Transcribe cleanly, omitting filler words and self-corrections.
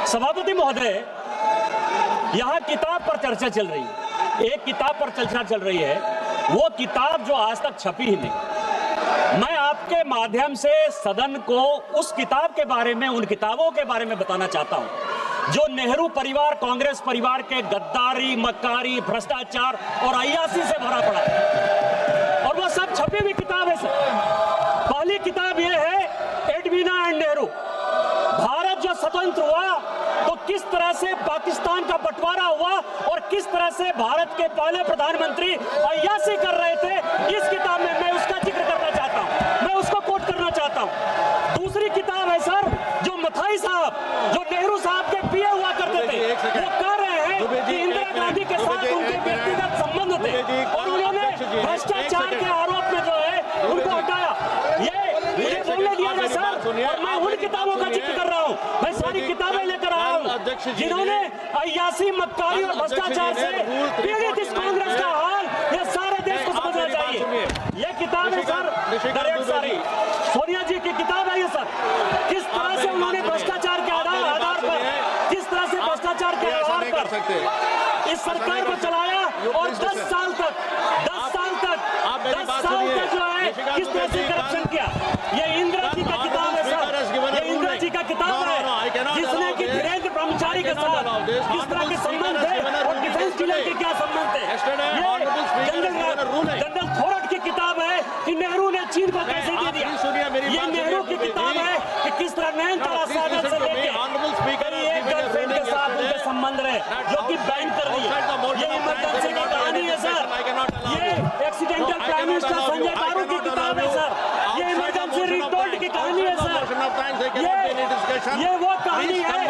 सभापति महोदय, यहाँ किताब पर चर्चा चल रही है, एक किताब पर चर्चा चल रही है, वो किताब जो आज तक छपी ही नहीं। मैं आपके माध्यम से सदन को उस किताब के बारे में, उन किताबों के बारे में बताना चाहता हूं जो नेहरू परिवार, कांग्रेस परिवार के गद्दारी, मक्कारी, भ्रष्टाचार और अय्यासी से भरा पड़ा है, और वह सब छपी हुई किताब है सर। पहली किताब यह है एडवीना एंड नेहरू। भारत जो स्वतंत्र हुआ तो किस तरह से पाकिस्तान का बंटवारा हुआ और किस तरह से भारत के पहले प्रधानमंत्री अय्यासी कर रहे थे, इस किताब में मैं उसका जिक्र करना चाहता हूं, मैं उसको कोट करना चाहता हूं। दूसरी किताब है सर, जो मथाई साहब, जो नेहरू साहब के पीए हुआ करते थे, वो कह रहे हैं कि इंदिरा गांधी के साथ उनके व्यक्तिगत संबंध थे और उन्होंने भ्रष्टाचार के आरोप में जो है उनको हटाया। ये मुझे बोलने दिया जाए सर, और मैं उन किताबों का जिक्र कर रहा हूँ, मैं सारी किताबें लेकर आया हूँ जिन्होंने अय्यासी, मक्कारी और भ्रष्टाचार से पीड़ित इस कांग्रेस का हाल ये सारे देश को समझना चाहिए। ये किताब है सर, डायरेक्ट सारी सोनिया जी की किताब है ये सर, किस तरह से उन्होंने भ्रष्टाचार के आधार पर, किस तरह से भ्रष्टाचार के आधार पर इस सरकार को चलाया और 10 साल तक जो है किस तरह से करप्शन किया। ये इंदिरा जी का किताब है सर, ये इंदिरा जी का किताब है जिसने कि धीरेन्द्र ब्रह्मचारी के साथ किस तरह के संबंध थे और डिफेंस डीलर के क्या संबंध थे। ये जनरल थोरट की किताब है कि नेहरू ने चीन को कैसे दे दिया। ये नेहरू की किताब है कि किस तरह नैनतारा सागर से लेके एक गर्लफ्रेंड के साथ उनके संबंध रहे जो कि बैन कर दिए। ये इमरजेंसी की कहानी है सर, ये एक्सीडेंटल प्राइम मिनिस्टर संजय गारू की किताब है सर, ये इमरजेंसी रिटोल्ड की कहानी है सर, ये वो कहानी है